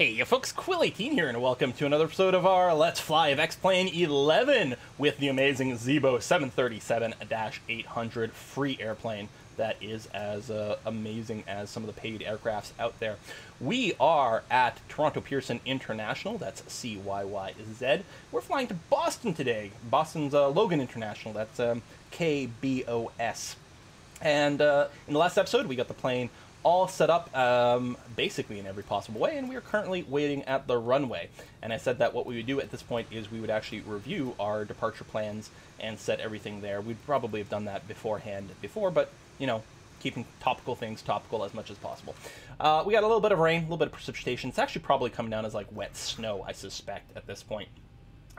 Hey, you folks, Quill18 here, and welcome to another episode of our Let's Fly of X-Plane 11 with the amazing Zibo 737-800 free airplane that is as amazing as some of the paid aircrafts out there. We are at Toronto Pearson International, that's CYYZ. We're flying to Boston today, Boston's Logan International, that's KBOS. And in the last episode, we got the plane all set up basically in every possible way, and we are currently waiting at the runway. And I said that what we would do at this point is we would actually review our departure plans and set everything there. We'd probably have done that beforehand but, you know, keeping topical things topical as much as possible. We got a little bit of rain, a little bit of precipitation. It's actually probably coming down as like wet snow, I suspect, at this point.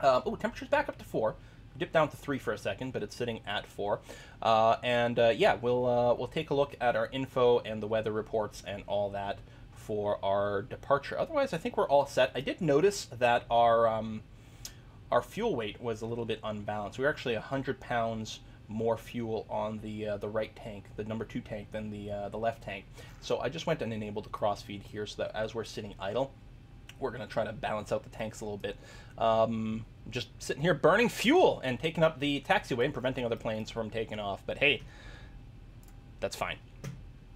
Oh, temperature's back up to 4. Dipped down to 3 for a second, but it's sitting at 4. Yeah, we'll take a look at our info and the weather reports and all that for our departure. Otherwise, I think we're all set. I did notice that our fuel weight was a little bit unbalanced. We were actually 100 pounds more fuel on the right tank, the number 2 tank, than the left tank. So I just went and enabled the cross feed here so that as we're sitting idle, we're going to try to balance out the tanks a little bit. Just sitting here burning fuel and taking up the taxiway and preventing other planes from taking off. But hey, that's fine.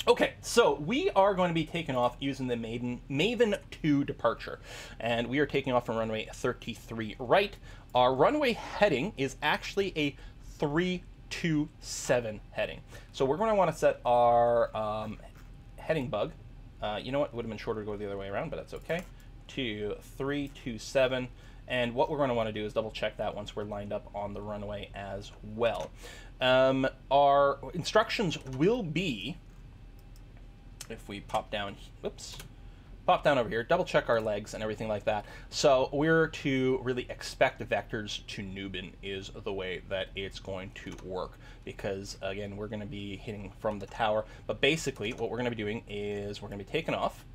Okay, so we are going to be taking off using the Maven 2 departure. And we are taking off from runway 33 right. Our runway heading is actually a 327 heading. So we're going to want to set our heading bug. You know what? It would have been shorter to go the other way around, but that's okay. To 327, and what we're going to want to do is double check that once we're lined up on the runway as well. Our instructions will be, if we pop down, pop down over here, double check our legs and everything like that. So we're to really expect vectors to Newbin is the way that it's going to work, because again, we're going to be hitting from the tower. But basically what we're going to be doing is we're going to be taking off.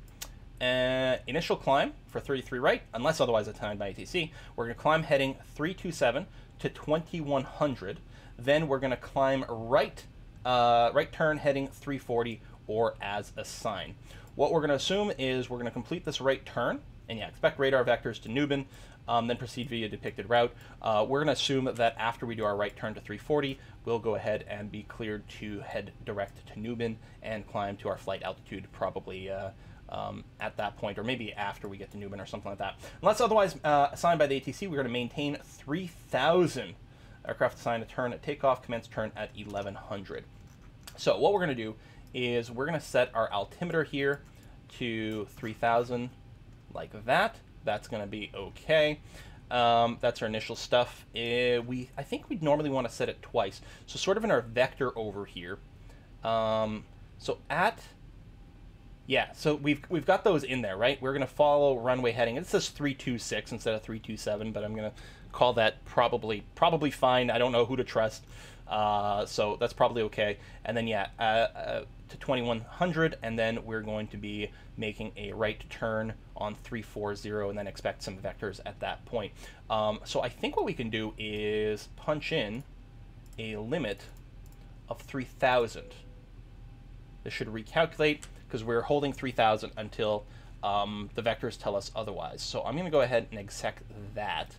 Initial climb for 33 right, unless otherwise assigned by ATC. We're going to climb heading 327 to 2100. Then we're going to climb right turn heading 340 or as assigned. What we're going to assume is we're going to complete this right turn, and yeah, expect radar vectors to Newbin, then proceed via depicted route. We're going to assume that after we do our right turn to 340, we'll go ahead and be cleared to head direct to Newbin and climb to our flight altitude, probably at that point, or maybe after we get to Newbin or something like that. Unless otherwise assigned by the ATC, we're going to maintain 3,000. Aircraft assigned a turn at takeoff, commence turn at 1100. So what we're going to do is we're going to set our altimeter here to 3,000 like that. That's going to be okay. That's our initial stuff. I think we'd normally want to set it twice. So sort of in our vector over here. Yeah, so we've got those in there, right? We're going to follow runway heading. It says 326 instead of 327, but I'm going to call that probably fine. I don't know who to trust, so that's probably okay. And then, yeah, to 2100, and then we're going to be making a right turn on 340, and then expect some vectors at that point. So I think what we can do is punch in a limit of 3000. This should recalculate, because we're holding 3,000 until the vectors tell us otherwise. So I'm going to go ahead and exec that.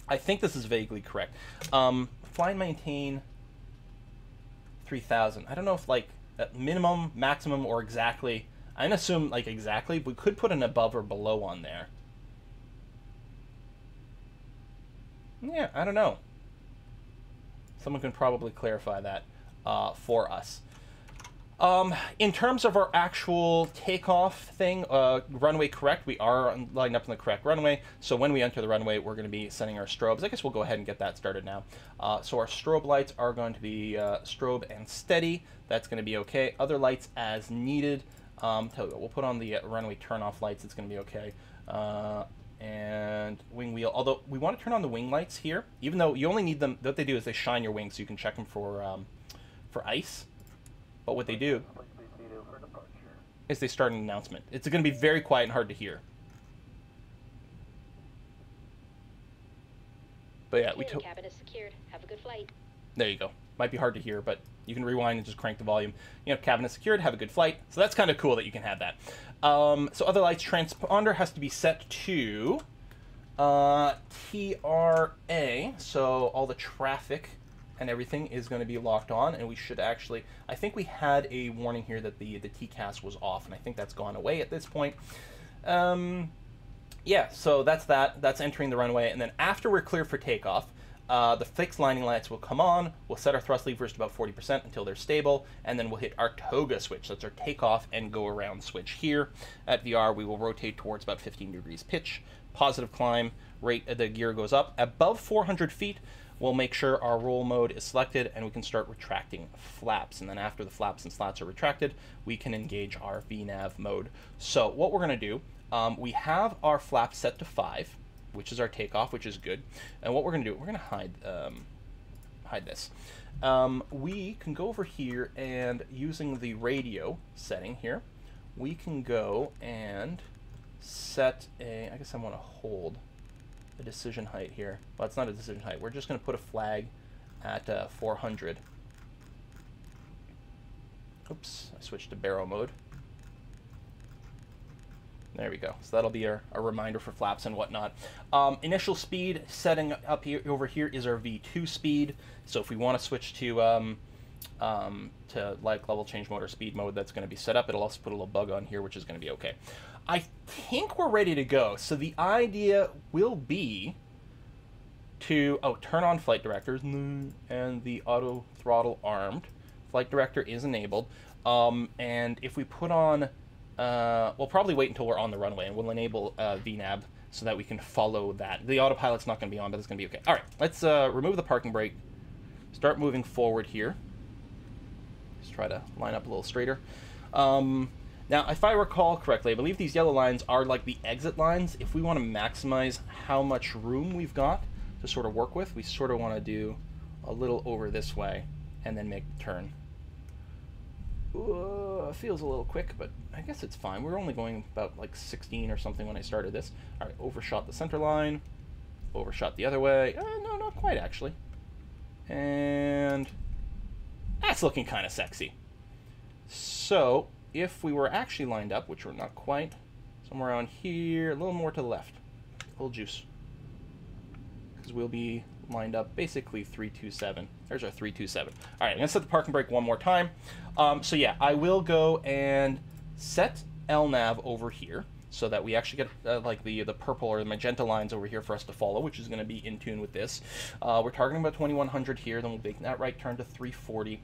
I think this is vaguely correct. Fly and maintain 3,000. I don't know if like at minimum, maximum, or exactly. I'm going to assume like exactly. We could put an above or below on there. Yeah, I don't know. Someone can probably clarify that for us. In terms of our actual takeoff thing, runway correct, we are lined up in the correct runway. So when we enter the runway, we're going to be setting our strobes. I guess we'll go ahead and get that started now. So our strobe lights are going to be strobe and steady. That's going to be okay. Other lights as needed. Tell you what, we'll put on the runway turn-off lights. It's going to be okay. And wing wheel. Although we want to turn on the wing lights here, even though you only need them. What they do is they shine your wings so you can check them for ice. But what they do is they start an announcement. It's going to be very quiet and hard to hear. But yeah, cabin is secured. Have a good flight. There you go. Might be hard to hear, but You can rewind and just crank the volume. You know, cabin is secured, have a good flight. So that's kind of cool that you can have that. So other lights, transponder has to be set to TRA. So all the traffic and everything is going to be locked on, and we should actually, I think we had a warning here that the TCAS was off, and I think that's gone away at this point. Yeah, so that's that. That's entering the runway, and then after we're clear for takeoff, the fixed landing lights will come on. We'll set our thrust levers to about 40% until they're stable, and then we'll hit our toga switch. That's our takeoff and go around switch here. At VR, we will rotate towards about 15 degrees pitch. Positive climb rate, the gear goes up. Above 400 feet, we'll make sure our roll mode is selected, and we can start retracting flaps. And then after the flaps and slats are retracted, we can engage our VNAV mode. So what we're going to do, we have our flaps set to 5, which is our takeoff, which is good. And what we're going to do, we're going to hide this. We can go over here, and using the radio setting here, we can go and set a, I guess I want to hold a decision height here. Well, it's not a decision height. We're just going to put a flag at 400. Oops, I switched to barrel mode. There we go. So that'll be a reminder for flaps and whatnot. Initial speed setting up here over here is our V2 speed. So if we want to switch to like level change mode or speed mode, that's going to be set up. It'll also put a little bug on here, which is going to be okay. I think we're ready to go. So the idea will be to turn on flight directors and the auto throttle armed. Flight director is enabled. And if we put on we'll probably wait until we're on the runway, and we'll enable VNAV so that we can follow that. The autopilot's not going to be on, but it's going to be okay. All right, let's remove the parking brake, start moving forward here. Just try to line up a little straighter. Now, if I recall correctly, I believe these yellow lines are like the exit lines. If we want to maximize how much room we've got to sort of work with, we sort of want to do a little over this way and then make the turn. Feels a little quick, but I guess it's fine. We're only going about like 16 or something when I started this. All right, overshot the center line, overshot the other way. No, not quite actually. And that's looking kind of sexy. So if we were actually lined up, which we're not quite, somewhere around here, a little more to the left, a little juice, because we'll be lined up basically 327. There's our 327. All right, I'm gonna set the parking brake one more time. So yeah, I will go and set LNAV over here so that we actually get like the purple or the magenta lines over here for us to follow, which is gonna be in tune with this. We're targeting about 2100 here, then we'll make that right turn to 340,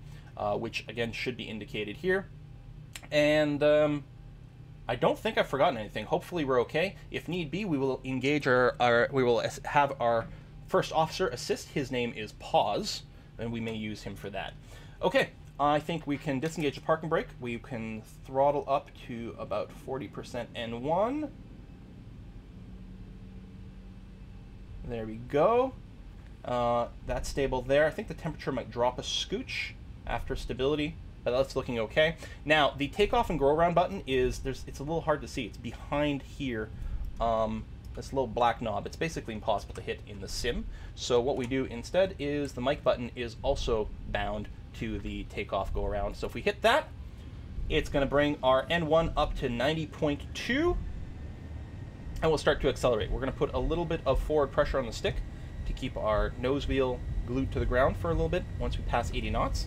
which again should be indicated here. And I don't think I've forgotten anything. Hopefully we're okay. If need be, we will engage we will have our first officer assist. His name is Pause, and we may use him for that. Okay, I think we can disengage the parking brake. We can throttle up to about 40% N1. There we go. That's stable there. I think the temperature might drop a scooch after stability, but that's looking okay. Now, the takeoff and go around button is, it's a little hard to see. It's behind here. This little black knob. It's basically impossible to hit in the sim. So what we do instead is the mic button is also bound to the takeoff go around. So if we hit that, it's going to bring our N1 up to 90.2, and we'll start to accelerate. We're going to put a little bit of forward pressure on the stick to keep our nose wheel glued to the ground for a little bit. Once we pass 80 knots,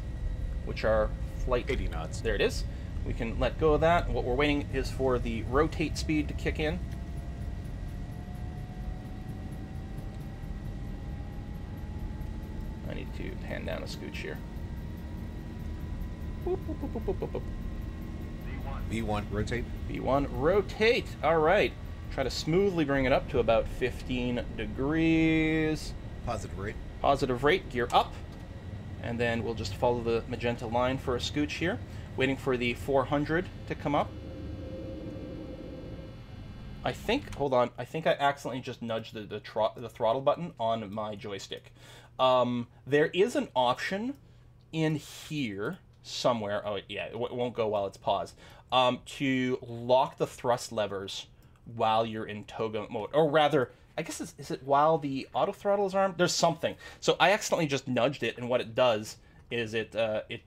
which are flight 80 knots. There it is. We can let go of that. What we're waiting is for the rotate speed to kick in. I need to pan down a scooch here. Boop, boop, boop, boop, boop, boop. V1, rotate. V1, rotate. All right. Try to smoothly bring it up to about 15 degrees. Positive rate. Positive rate, gear up. And then we'll just follow the magenta line for a scooch here. Waiting for the 400 to come up. I think, hold on, I think I accidentally just nudged the throttle button on my joystick. There is an option in here somewhere, oh yeah, it won't go while it's paused, to lock the thrust levers while you're in toga mode, or rather, I guess, is it while the auto throttle is armed? There's something. So I accidentally just nudged it, and what it does is it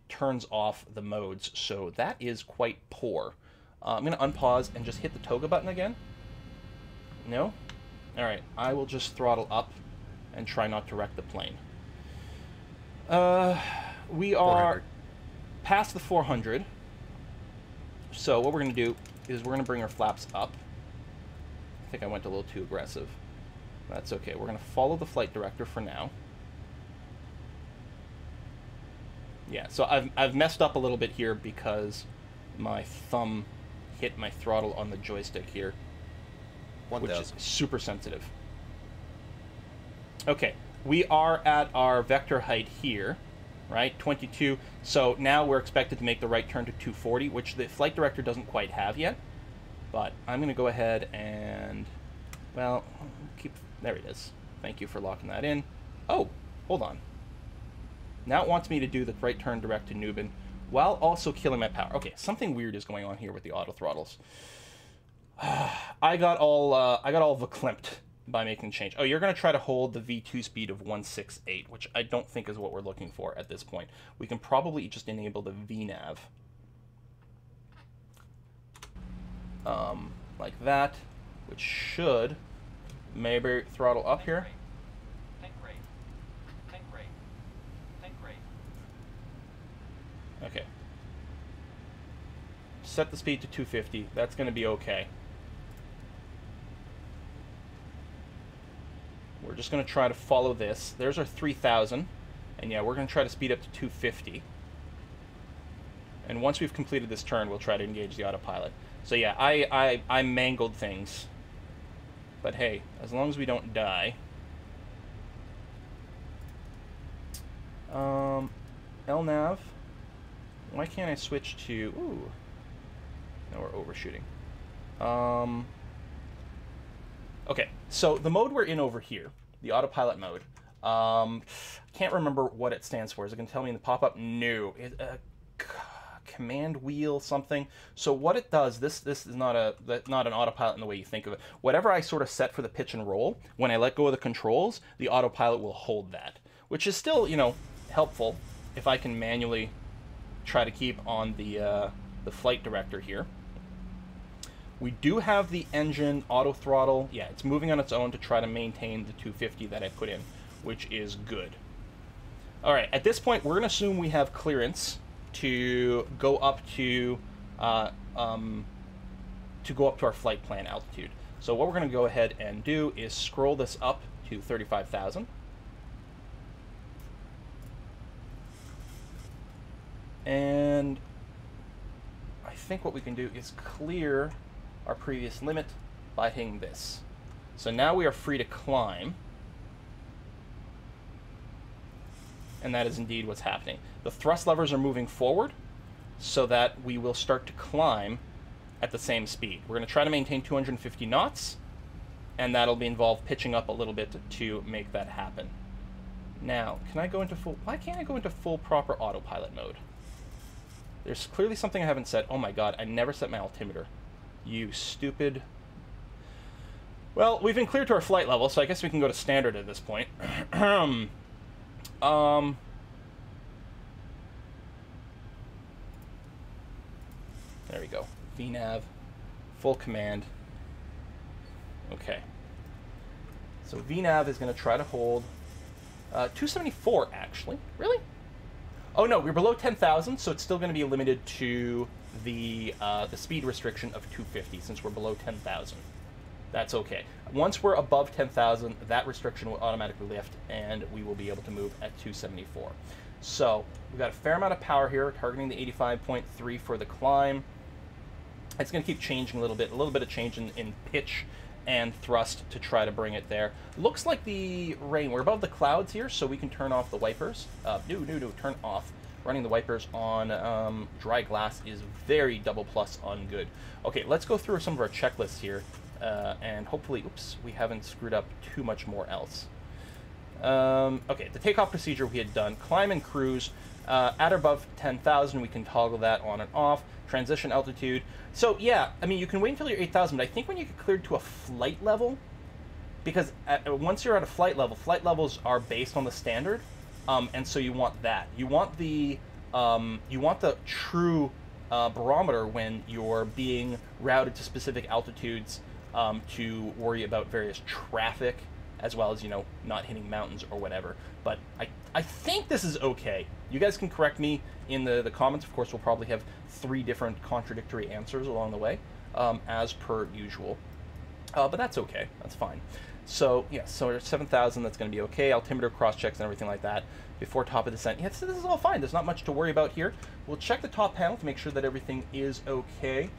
turns off the modes, so that is quite poor. I'm going to unpause and just hit the toga button again. No? Alright, I will just throttle up and try not to wreck the plane. We are past the 400, so what we're going to do is we're going to bring our flaps up. I think I went a little too aggressive. That's okay. We're going to follow the flight director for now. Yeah, so I've messed up a little bit here because my thumb hit my throttle on the joystick here, which is super sensitive. Okay, we are at our vector height here, right? 22. So now we're expected to make the right turn to 240, which the flight director doesn't quite have yet. But I'm going to go ahead and, well, there it is. Thank you for locking that in. Oh, hold on. Now it wants me to do the right turn direct to Newbin while also killing my power. Okay, something weird is going on here with the auto throttles. I got all verklempt by making the change. Oh, you're going to try to hold the V2 speed of 168, which I don't think is what we're looking for at this point. We can probably just enable the VNAV. Like that, which should maybe throttle up here. Okay. Set the speed to 250. That's going to be okay. We're just going to try to follow this. There's our 3,000. And yeah, we're going to try to speed up to 250. And once we've completed this turn, we'll try to engage the autopilot. So yeah, I mangled things. But hey, as long as we don't die. LNAV. Why can't I switch to... Ooh. No, we're overshooting. Okay, so the mode we're in over here, the autopilot mode, can't remember what it stands for. Is it going to tell me in the pop-up? No. Command wheel something. So what it does, this is not an autopilot in the way you think of it. Whatever I sort of set for the pitch and roll, when I let go of the controls, the autopilot will hold that, which is still, you know, helpful if I can manually try to keep on the flight director here. We do have the engine auto throttle. Yeah, it's moving on its own to try to maintain the 250 that I put in, which is good. All right, at this point, we're going to assume we have clearance to go up to our flight plan altitude. So what we're going to go ahead and do is scroll this up to 35,000. And I think what we can do is clear our previous limit by hitting this. So now we are free to climb. And that is indeed what's happening. The thrust levers are moving forward so that we will start to climb at the same speed. We're going to try to maintain 250 knots, and that'll be involved pitching up a little bit to make that happen. Now, can I go into full... Why can't I go into full proper autopilot mode? There's clearly something I haven't set. Oh my god, I never set my altimeter. You stupid... Well, we've been cleared to our flight level, so I guess we can go to standard at this point. There we go. VNAV, full command. Okay. So VNAV is going to try to hold 274, actually. Really? Oh no, we're below 10,000, so it's still going to be limited to the speed restriction of 250, since we're below 10,000. That's okay. Once we're above 10,000, that restriction will automatically lift, and we will be able to move at 274. So we've got a fair amount of power here, targeting the 85.3 for the climb. It's going to keep changing a little bit of change in pitch and thrust to try to bring it there. Looks like the rain, we're above the clouds here, so we can turn off the wipers. No, turn off. Running the wipers on dry glass is very double plus on good. Okay, let's go through some of our checklists here, and hopefully, oops, we haven't screwed up too much more else. Okay, the takeoff procedure we had done. Climb and cruise. At or above 10,000, we can toggle that on and off. Transition altitude. So yeah, I mean, you can wait until you're 8,000, but I think when you get cleared to a flight level, because once you're at a flight level, flight levels are based on the standard. And so you want that. You want the true barometer when you're being routed to specific altitudes to worry about various traffic, as well as, you know, not hitting mountains or whatever. But I think this is okay. You guys can correct me in the comments. Of course, we'll probably have 3 different contradictory answers along the way, as per usual. But that's okay. That's fine. So, yeah, so 7,000, that's going to be okay. Altimeter cross-checks and everything like that before top of descent. Yeah, so this is all fine. There's not much to worry about here. We'll check the top panel to make sure that everything is okay.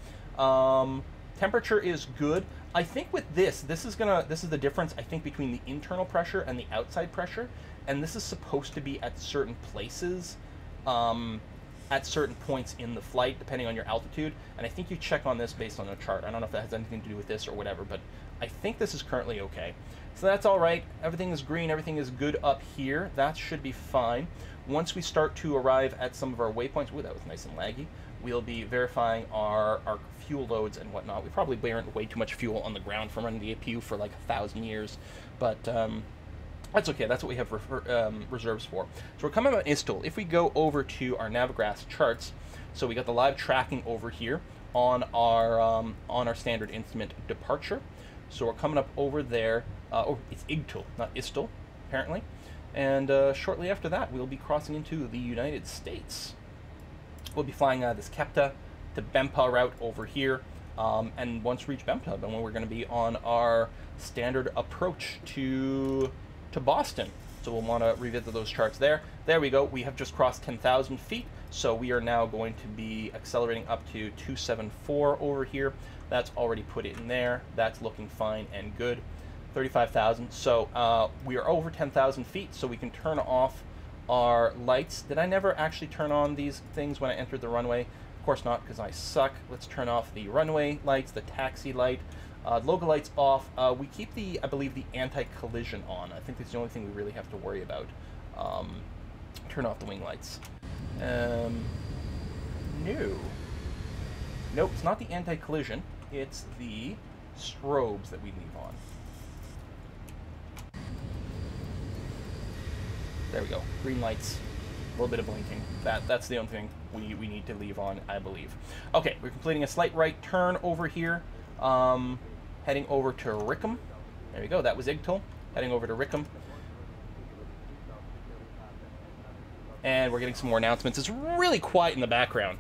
Temperature is good. I think with this is the difference, I think, between the internal pressure and the outside pressure. And this is supposed to be at certain places, at certain points in the flight, depending on your altitude. And I think you check on this based on a chart. I don't know if that has anything to do with this or whatever, but I think this is currently okay. So that's all right. Everything is green. Everything is good up here. That should be fine. Once we start to arrive at some of our waypoints, ooh, that was nice and laggy, we'll be verifying our fuel loads and whatnot. We probably burned way too much fuel on the ground from running the APU for like 1,000 years, but that's okay. That's what we have reserves for. So we're coming about Istanbul. If we go over to our Navigraph charts, so we got the live tracking over here on our standard instrument departure. So we're coming up over there. Oh, it's Igtul, not Istanbul, apparently. And shortly after that, we'll be crossing into the United States. We'll be flying this Kepta to Bempa route over here. And once we reach Bempa, then we're going to be on our standard approach to Boston. So we'll want to revisit those charts there. There we go. We have just crossed 10,000 feet. So we are now going to be accelerating up to 274 over here. That's already put in there. That's looking fine and good. 35,000. So we are over 10,000 feet, so we can turn off our lights. Did I never actually turn on these things when I entered the runway? Of course not, because I suck. Let's turn off the runway lights, the taxi light, logo lights off. We keep the, I believe, the anti-collision on. I think that's the only thing we really have to worry about. Turn off the wing lights. No. Nope, it's not the anti-collision. It's the strobes that we leave on. There we go. Green lights, a little bit of blinking. That's the only thing we need to leave on, I believe. Okay, we're completing a slight right turn over here, heading over to Rickham. There we go. That was Igtul. Heading over to Rickham. And we're getting some more announcements. It's really quiet in the background.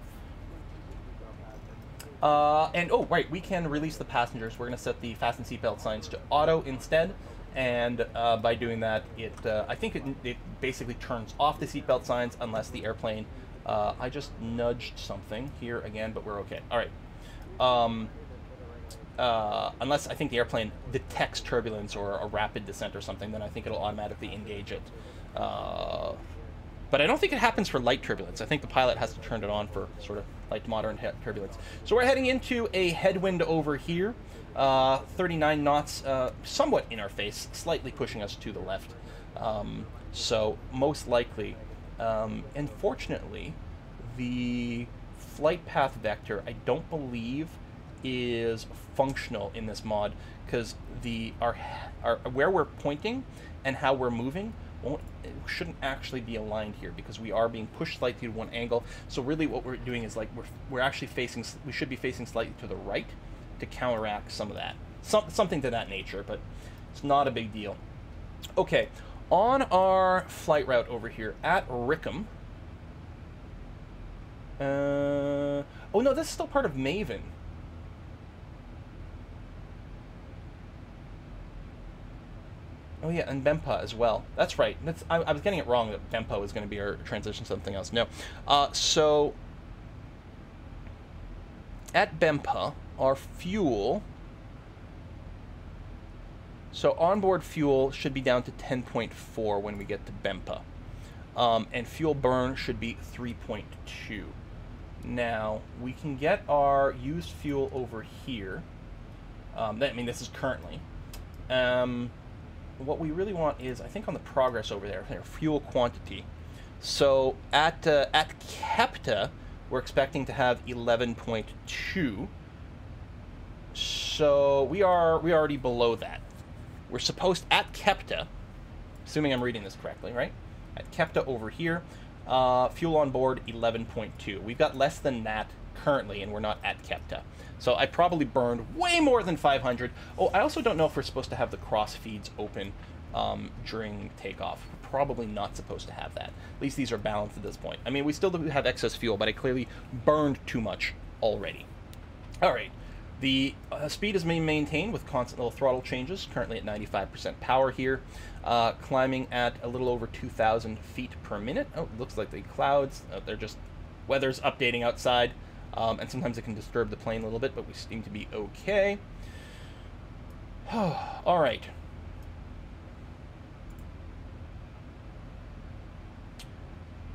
And, oh, right, we can release the passengers. We're going to set the fasten seatbelt signs to auto instead. And by doing that, I think it basically turns off the seatbelt signs unless the airplane... I just nudged something here again, but we're okay. All right. Unless I think the airplane detects turbulence or a rapid descent or something, then I think it'll automatically engage it. But I don't think it happens for light turbulence. I think the pilot has to turn it on for sort of light to moderate turbulence. So we're heading into a headwind over here. 39 knots, somewhat in our face, slightly pushing us to the left. So most likely, unfortunately, the flight path vector, I don't believe, is functional in this mod, because our where we're pointing and how we're moving shouldn't actually be aligned here, because we are being pushed slightly to one angle. So really what we're doing is, like, we're actually facing, we should be facing slightly to the right to counteract some of that. Something to that nature, but it's not a big deal. Okay, on our flight route over here at Rickham. Oh no, this is still part of Maven. Oh yeah, and Bempa as well. That's right. I was getting it wrong that Bempa was going to be our transition to something else. No. So at Bempa, our fuel... So onboard fuel should be down to 10.4 when we get to Bempa. And fuel burn should be 3.2. Now, we can get our used fuel over here. I mean, this is currently. What we really want is, I think on the progress over there, fuel quantity. So at Kepta, we're expecting to have 11.2. So we're already below that. We're supposed, at Kepta, assuming I'm reading this correctly, right? At KEPTA over here, fuel on board 11.2. We've got less than that currently, and we're not at KEPTA. So I probably burned way more than 500. Oh, I also don't know if we're supposed to have the cross feeds open during takeoff. Probably not supposed to have that. At least these are balanced at this point. I mean, we still do have excess fuel, but I clearly burned too much already. All right. The speed is being maintained with constant little throttle changes, currently at 95% power here, climbing at a little over 2,000 feet per minute. Oh, it looks like the clouds, they're just, weather's updating outside, and sometimes it can disturb the plane a little bit, but we seem to be okay. All right.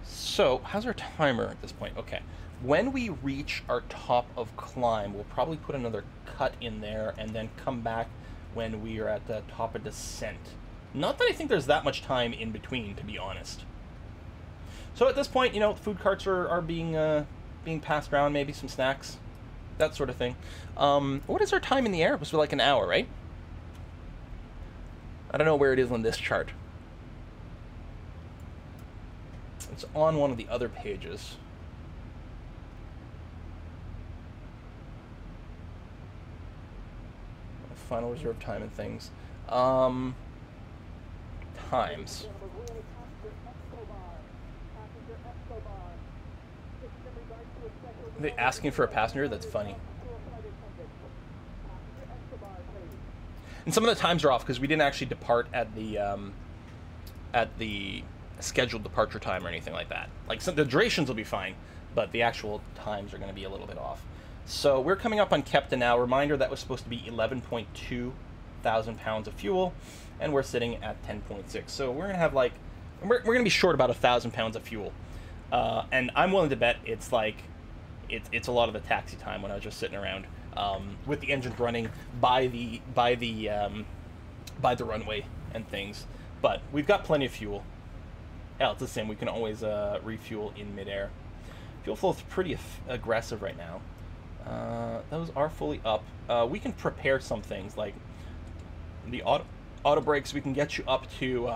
So, how's our timer at this point? Okay. When we reach our top of climb, we'll probably put another cut in there and then come back when we are at the top of descent. Not that I think there's that much time in between, to be honest. So at this point, you know, food carts are being passed around, maybe some snacks, that sort of thing. What is our time in the air? It was like an hour, right? I don't know where it is on this chart. It's on one of the other pages. Final reserve time and things. Times. Are they asking for a passenger? That's funny. And some of the times are off because we didn't actually depart at the scheduled departure time or anything like that. Like, the durations will be fine, but the actual times are going to be a little bit off. So we're coming up on KEPTA now. Reminder, that was supposed to be 11.2 thousand pounds of fuel, and we're sitting at 10.6. So we're gonna have like, we're gonna be short about 1,000 pounds of fuel, and I'm willing to bet it's like, it's a lot of the taxi time when I was just sitting around with the engines running by the runway and things. But we've got plenty of fuel. Hell, it's the same. We can always refuel in midair. Fuel flow is pretty aggressive right now. Those are fully up. We can prepare some things like the auto brakes. We can get you up to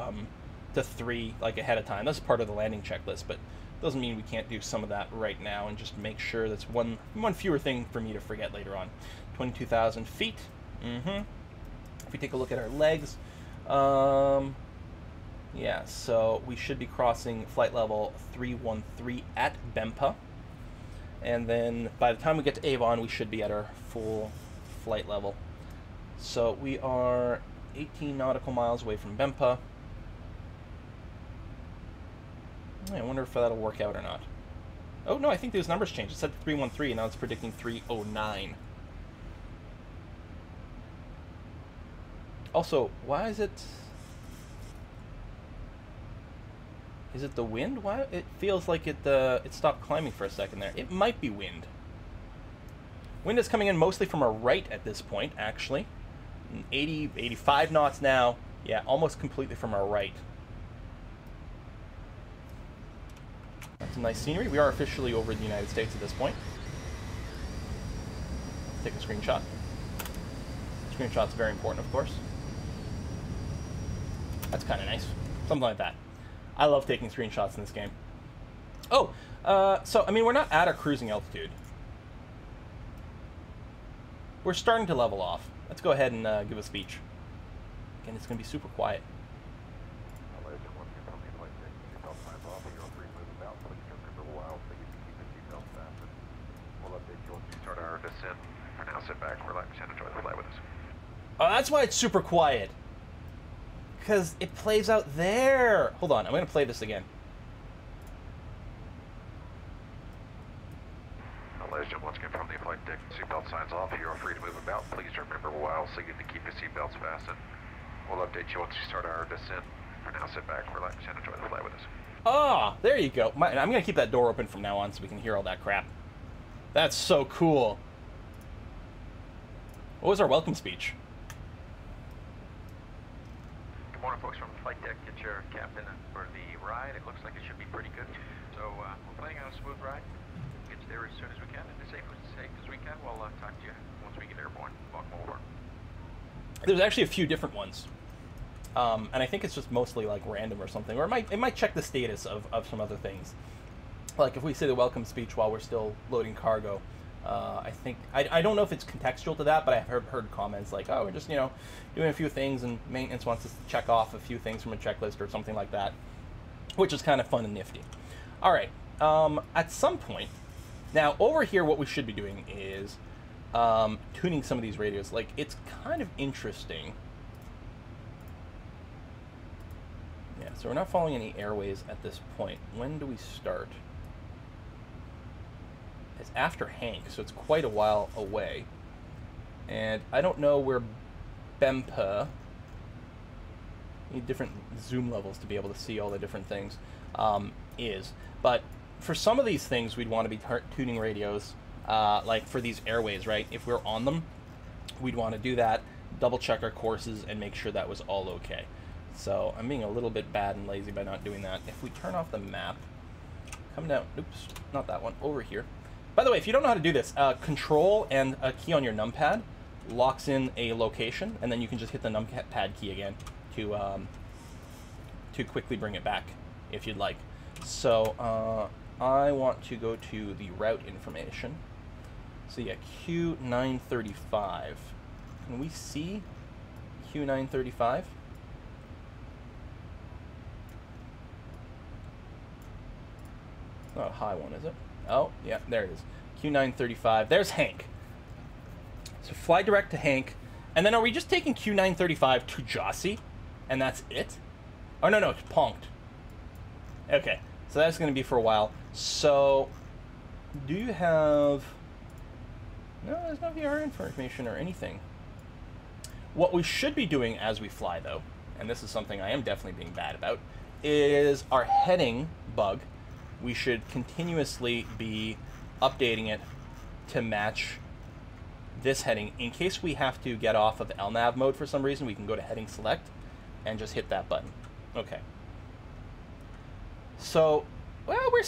3 like ahead of time. That's part of the landing checklist, but doesn't mean we can't do some of that right now and just make sure that's one fewer thing for me to forget later on. 22,000 feet. If we take a look at our legs, yeah, so we should be crossing flight level 313 at Bempa. And then by the time we get to Avon, we should be at our full flight level. So we are 18 nautical miles away from Bempa. I wonder if that'll work out or not. Oh, no, I think those numbers changed. It said 313, and now it's predicting 309. Also, why is it... Is it the wind? Why it feels like it stopped climbing for a second there. It might be wind. Wind is coming in mostly from our right at this point, actually. 80, 85 knots now. Yeah, almost completely from our right. That's some nice scenery. We are officially over the United States at this point. Let's take a screenshot. Screenshot's very important, of course. That's kind of nice. Something like that. I love taking screenshots in this game. Oh, so, I mean, we're not at our cruising altitude. We're starting to level off. Let's go ahead and give a speech. Again, it's going to be super quiet. Oh, that's why it's super quiet. Because it plays out there. Hold on, I'm going to play this again. Ladies and gentlemen, once again from the flight deck, seatbelt signs off. You are free to move about. Please remember we'll also get to keep your seatbelts fastened. We'll update you once we start our descent. For now, sit back, relax, and enjoy the flight with us. Ah, there you go. I'm going to keep that door open from now on so we can hear all that crap. That's so cool. What was our welcome speech? Good morning, folks from the flight deck. Get your captain for the ride. It looks like it should be pretty good. So we're planning on a smooth ride. Get you there as soon as we can and as safe as we can. We'll talk to you once we get airborne. Welcome over. There's actually a few different ones. And I think it's just mostly like random or something, or it might check the status of some other things. Like if we say the welcome speech while we're still loading cargo, I think I don't know if it's contextual to that, but I've heard comments like, oh, we're just doing a few things, and maintenance wants us to check off a few things from a checklist or something like that, which is kind of fun and nifty. All right, at some point, now over here, what we should be doing is tuning some of these radios. Like it's kind of interesting. Yeah, so we're not following any airways at this point. When do we start? It's after Hank, so it's quite a while away. And I don't know where Bempa, need different zoom levels to be able to see all the different things, is. But for some of these things, we'd want to be tuning radios, like for these airways, right? If we're on them, we'd want to do that, double check our courses, and make sure that was all okay. So I'm being a little bit bad and lazy by not doing that. If we turn off the map, come down, oops, not that one, over here. By the way, if you don't know how to do this, Control and a key on your numpad locks in a location, and then you can just hit the numpad key again to quickly bring it back, if you'd like. So I want to go to the route information. So yeah, Q935. Can we see Q935? Not a high one, is it? Oh, yeah, there it is. Q935. There's Hank. So fly direct to Hank. And then are we just taking Q935 to Jossie? And that's it? Oh, no, it's Ponked. Okay, so that's going to be for a while. So, do you have... No, there's no VR information or anything. What we should be doing as we fly, though, and this is something I am definitely being bad about, is our heading bug. We should continuously be updating it to match this heading. In case we have to get off of LNAV mode for some reason, we can go to heading select and just hit that button. Okay. So, well, we're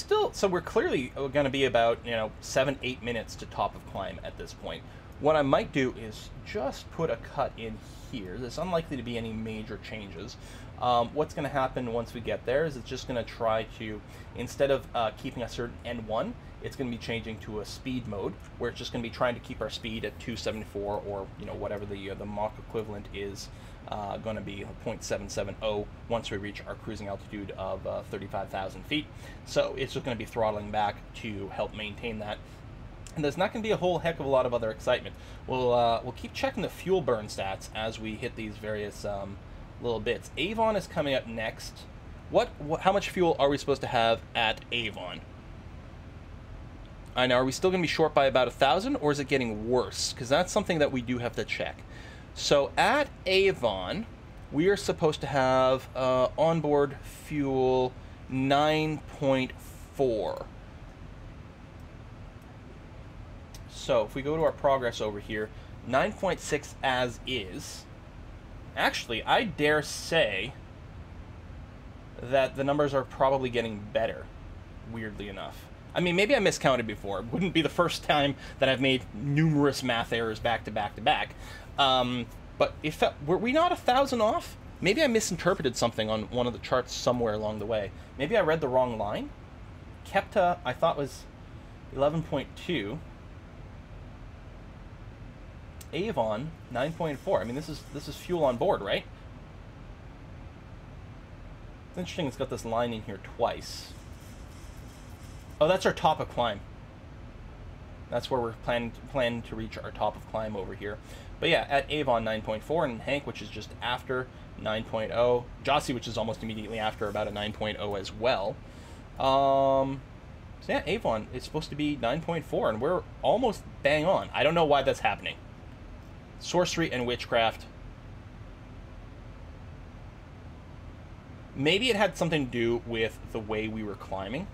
clearly going to be about, 7-8 minutes to top of climb at this point. What I might do is just put a cut in here. There's unlikely to be any major changes. What's going to happen once we get there is it's just going to try to, instead of keeping a certain N1, it's going to be changing to a speed mode, where it's just going to be trying to keep our speed at 274, or whatever the Mach equivalent is going to be, 0.770 once we reach our cruising altitude of 35,000 feet. So it's just going to be throttling back to help maintain that. And there's not going to be a whole heck of a lot of other excitement. We'll keep checking the fuel burn stats as we hit these various little bits. Avon is coming up next. How much fuel are we supposed to have at Avon? I know, are we still going to be short by about 1,000, or is it getting worse? Because that's something that we do have to check. So at Avon, we are supposed to have onboard fuel 9.4. So if we go to our progress over here, 9.6 as is. Actually, I dare say that the numbers are probably getting better, weirdly enough. I mean, maybe I miscounted before. It wouldn't be the first time that I've made numerous math errors back to back to back. But were we not 1,000 off? Maybe I misinterpreted something on one of the charts somewhere along the way. Maybe I read the wrong line. Kepta, I thought, was 11.2. Avon 9.4. I mean, this is fuel on board, right? It's interesting. It's got this line in here twice. Oh, that's our top of climb. That's where we're planning to reach our top of climb over here. But yeah, at Avon 9.4, and Hank, which is just after 9.0. Jossie, which is almost immediately after, about a 9.0 as well. So yeah, Avon is supposed to be 9.4, and we're almost bang on. I don't know why that's happening. Sorcery and witchcraft. Maybe it had something to do with the way we were climbing.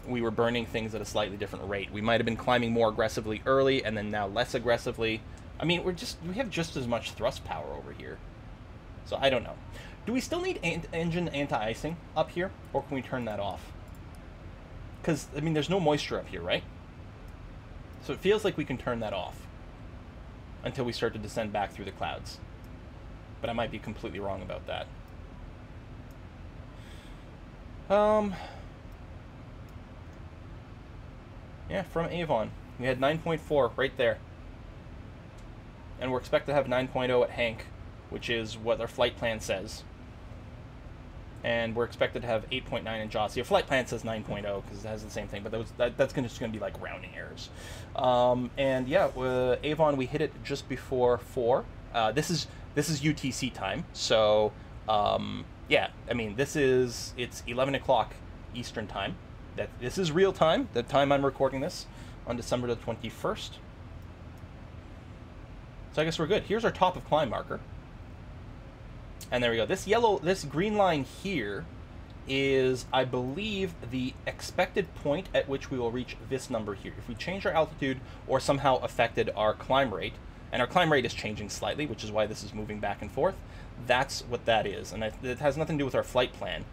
We were burning things at a slightly different rate. We might have been climbing more aggressively early and then now less aggressively. I mean, we have just as much thrust power over here. So I don't know. Do we still need engine anti-icing up here, or can we turn that off? Because, I mean, there's no moisture up here, right? So it feels like we can turn that off until we start to descend back through the clouds. but I might be completely wrong about that. Yeah, from Avon. We had 9.4 right there. And we're expected to have 9.0 at Hank, which is what our flight plan says. And we're expected to have 8.9 in Jossie. Your flight plan says 9.0 because it has the same thing, but that's just going to be like rounding errors. And yeah, Avon, we hit it just before 4. This is UTC time, so yeah, I mean it's 11 o'clock Eastern time. This is real time. The time I'm recording this on December the 21st. So I guess we're good. Here's our top of climb marker. And there we go. This green line here is, I believe, the expected point at which we will reach this number here. If we change our altitude or somehow affected our climb rate, and our climb rate is changing slightly, which is why this is moving back and forth, that's what that is. And it has nothing to do with our flight plan.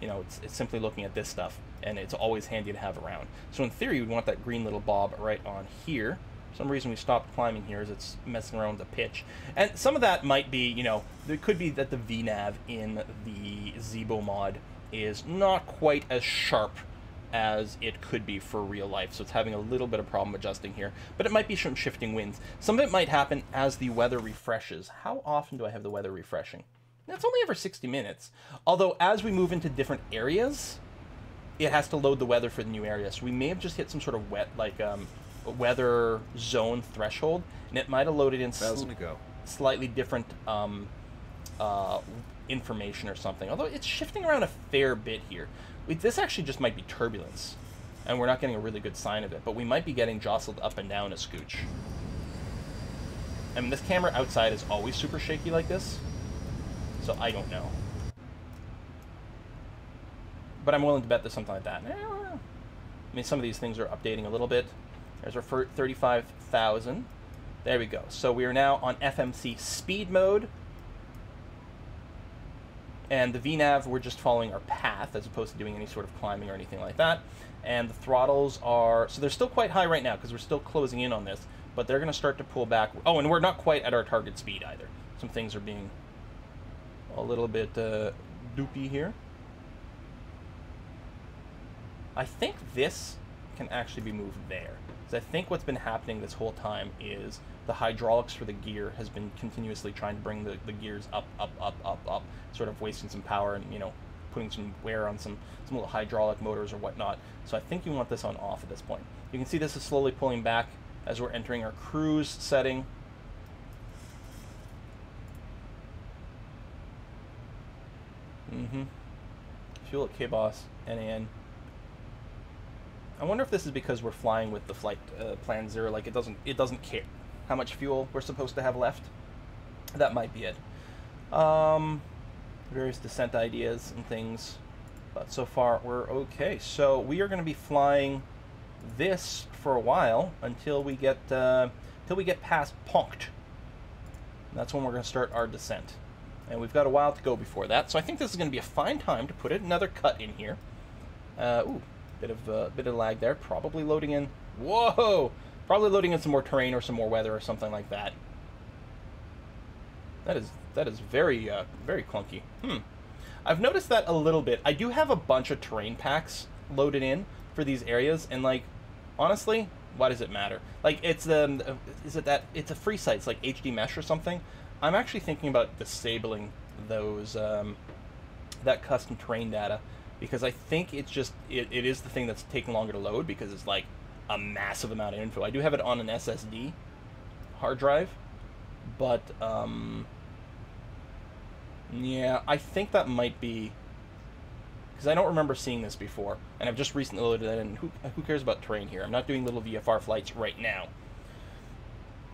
You know, it's simply looking at this stuff, and it's always handy to have around. So in theory, we'd want that green little bob right on here. For some reason we stopped climbing here is it's messing around with the pitch. And some of that might be, you know, it could be that the VNav in the Zibo mod is not quite as sharp as it could be for real life, so it's having a little bit of problem adjusting here. But it might be some shifting winds. Some of it might happen as the weather refreshes. How often do I have the weather refreshing? It's only every 60 minutes. Although, as we move into different areas, it has to load the weather for the new area. So we may have just hit some sort of weather zone threshold, and it might have loaded in slightly different information or something. Although it's shifting around a fair bit here. This actually just might be turbulence, and we're not getting a really good sign of it. But we might be getting jostled up and down a scooch. I mean, this camera outside is always super shaky like this. So I don't know. But I'm willing to bet there's something like that. I mean, some of these things are updating a little bit. There's our 35,000. There we go. So we are now on FMC speed mode. And the VNav, we're just following our path as opposed to doing any sort of climbing or anything like that. And the throttles are... So they're still quite high right now because we're still closing in on this. But they're going to start to pull back. Oh, and we're not quite at our target speed either. Some things are being a little bit doopy here. I think this can actually be moved there. Because I think what's been happening this whole time is the hydraulics for the gear has been continuously trying to bring the gears up, sort of wasting some power and, you know, putting some wear on some little hydraulic motors or whatnot. So I think you want this on off at this point. You can see this is slowly pulling back as we're entering our cruise setting. Fuel at KBOS, NAN. I wonder if this is because we're flying with the flight plan 0, like it doesn't care how much fuel we're supposed to have left. That might be it. Various descent ideas and things, but so far we're okay. So we are going to be flying this for a while until we get past Ponct. That's when we're going to start our descent. And we've got a while to go before that, so I think this is going to be a fine time to put another cut in here. Ooh, bit of lag there. Probably loading in. Whoa! Probably loading in some more terrain or some more weather or something like that. That is very very clunky. I've noticed that a little bit. I do have a bunch of terrain packs loaded in for these areas, and like, honestly, why does it matter? Like, it's it's a free site, it's like HD Mesh or something. I'm actually thinking about disabling those that custom terrain data, because I think it's just it is the thing that's taking longer to load because it's like a massive amount of info. I do have it on an SSD hard drive, but yeah, I think that might be because I don't remember seeing this before, and I've just recently loaded that in. Who cares about terrain here? I'm not doing little VFR flights right now.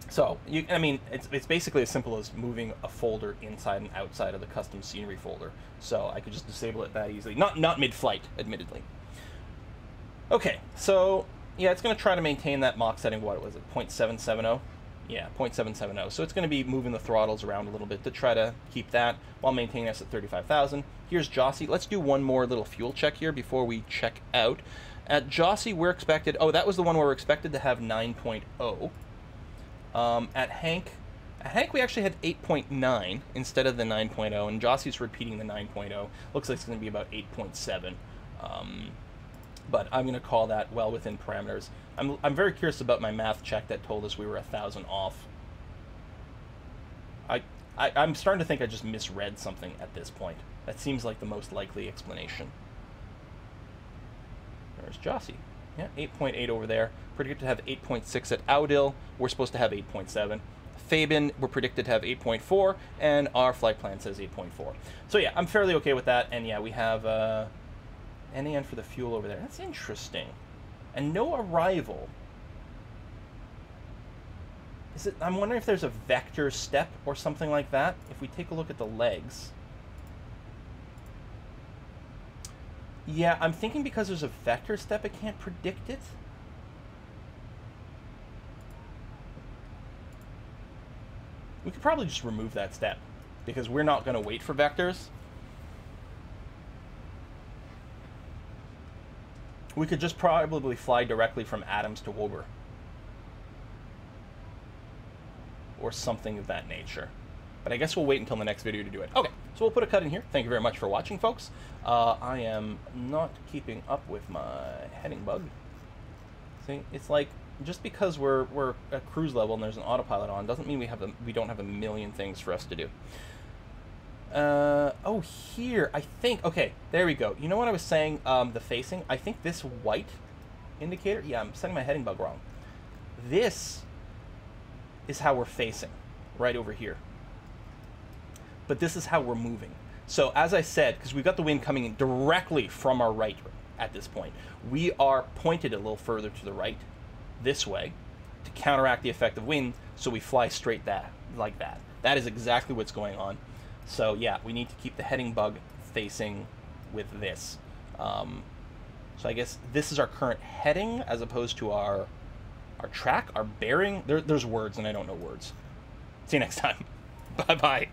So, I mean, it's basically as simple as moving a folder inside and outside of the custom scenery folder. So I could just disable it that easily. Not mid-flight, admittedly. Okay, so yeah, it's going to try to maintain that Mach setting. What was it? 0.770? Yeah, 0.770. So it's going to be moving the throttles around a little bit to try to keep that while maintaining us at 35,000. Here's Jossie. Let's do one more little fuel check here before we check out. At Jossie, we're expected... Oh, that was the one where we're expected to have 9.0. At Hank, At Hank, we actually had 8.9 instead of the 9.0, and Jossie's repeating the 9.0. Looks like it's going to be about 8.7. But I'm going to call that well within parameters. I'm very curious about my math check that told us we were 1,000 off. I'm starting to think I just misread something at this point. That seems like the most likely explanation. There's Jossie. Yeah, 8.8 over there. Predicted to have 8.6 at Audil. We're supposed to have 8.7. Fabian, we're predicted to have 8.4, and our flight plan says 8.4. So yeah, I'm fairly okay with that, and yeah, we have NAN for the fuel over there. That's interesting. And no arrival. Is it? I'm wondering if there's a vector step or something like that. If we take a look at the legs. Yeah, I'm thinking because there's a vector step, I can't predict it. We could probably just remove that step, because we're not going to wait for vectors. We could just probably fly directly from Adams to Wilbur. Or something of that nature. But I guess we'll wait until the next video to do it. Okay, so we'll put a cut in here. Thank you very much for watching, folks. I am not keeping up with my heading bug. See, it's like, just because we're at cruise level and there's an autopilot on doesn't mean we don't have a million things for us to do. Oh, here, I think, okay, there we go. You know what I was saying, the facing? I think this white indicator, yeah, I'm setting my heading bug wrong. This is how we're facing, right over here. But this is how we're moving. So as I said, because we've got the wind coming in directly from our right at this point, we are pointed a little further to the right, this way, to counteract the effect of wind, so we fly straight like that. That is exactly what's going on. So yeah, we need to keep the heading bug facing with this. So I guess this is our current heading as opposed to our track, our bearing. There's words and I don't know words. See you next time. Bye-bye.